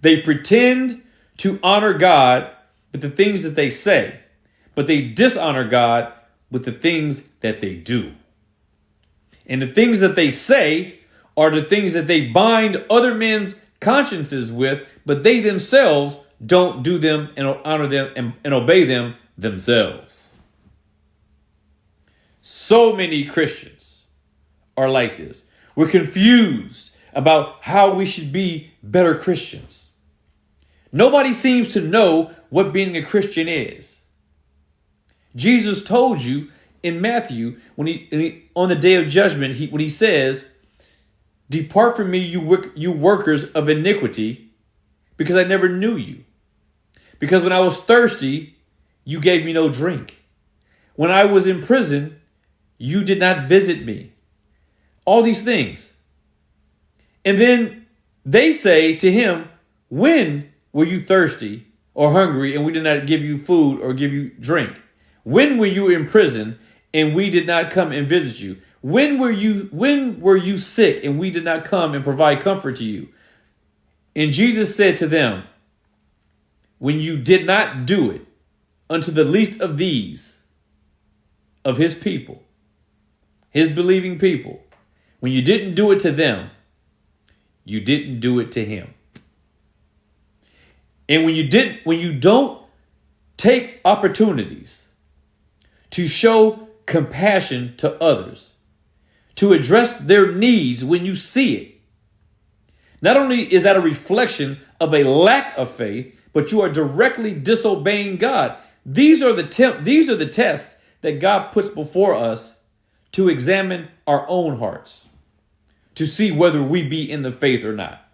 They pretend to honor God with the things that they say, but they dishonor God with the things that they do. And the things that they say are the things that they bind other men's consciences with, but they themselves don't do them and honor them and obey them themselves. So many Christians are like this. We're confused about how we should be better Christians. Nobody seems to know what being a Christian is. Jesus told you in Matthew, when he on the day of judgment, when he says, "Depart from me, you workers of iniquity, because I never knew you. Because when I was thirsty, you gave me no drink. When I was in prison, you did not visit me." All these things. And then they say to him, "When were you thirsty or hungry and we did not give you food or give you drink? When were you in prison and we did not come and visit you? When were you sick and we did not come and provide comfort to you?" And Jesus said to them, "When you did not do it unto the least of these, of his people, his believing people, when you didn't do it to them, you didn't do it to him." And when you don't take opportunities to show compassion to others, to address their needs when you see it, not only is that a reflection of a lack of faith, but you are directly disobeying God. These are the tests that God puts before us to examine our own hearts, to see whether we be in the faith or not.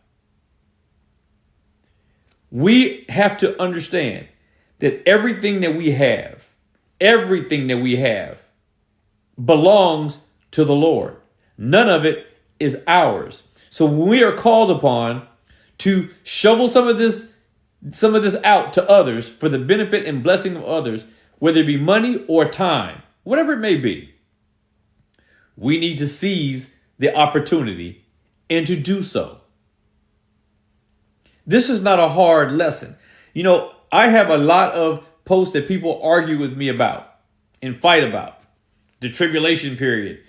We have to understand that everything that we have belongs to the Lord. None of it is ours. So when we are called upon to shovel some of this out to others for the benefit and blessing of others, whether it be money or time, whatever it may be, we need to seize the opportunity and to do so. This is not a hard lesson. I have a lot of posts that people argue with me about and fight about. The tribulation period,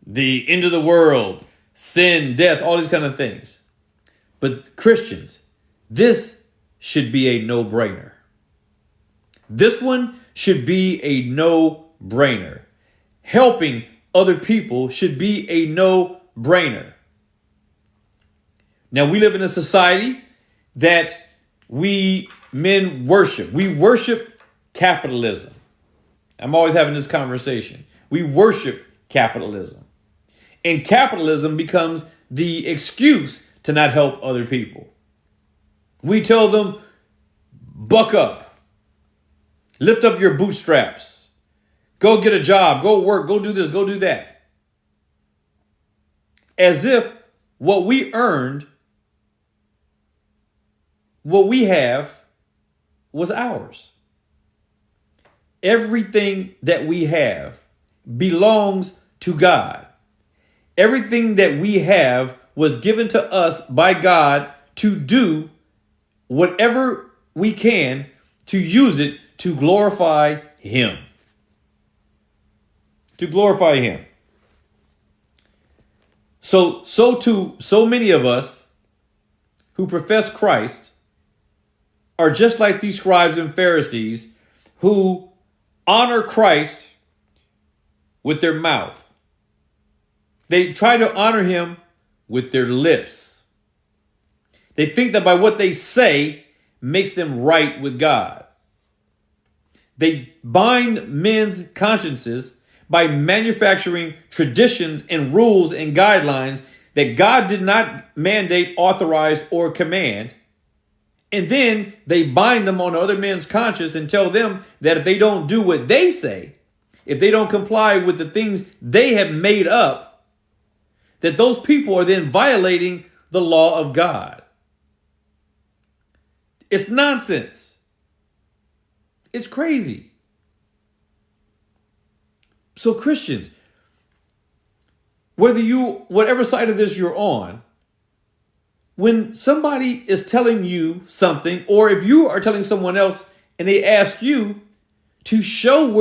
the end of the world, sin, death, all these kind of things. But Christians, this should be a no-brainer. This one should be a no-brainer. Helping other people should be a no-brainer. Now, we live in a society that men worship. We worship capitalism. I'm always having this conversation. We worship capitalism. And capitalism becomes the excuse to not help other people. We tell them, buck up. Lift up your bootstraps. Go get a job. Go work. Go do this. Go do that. As if what we earned, what we have, was ours. Everything that we have belongs to God. Everything that we have was given to us by God to do whatever we can to use it to glorify him. To glorify him. So many of us who profess Christ are just like these scribes and Pharisees who honor Christ with their mouth. They try to honor him with their lips. They think that by what they say makes them right with God. They bind men's consciences by manufacturing traditions and rules and guidelines that God did not mandate, authorize, or command. And then they bind them on other men's conscience and tell them that if they don't do what they say, if they don't comply with the things they have made up, that those people are then violating the law of God. It's nonsense. It's crazy. So Christians, whatever side of this you're on, when somebody is telling you something, or if you are telling someone else and they ask you to show where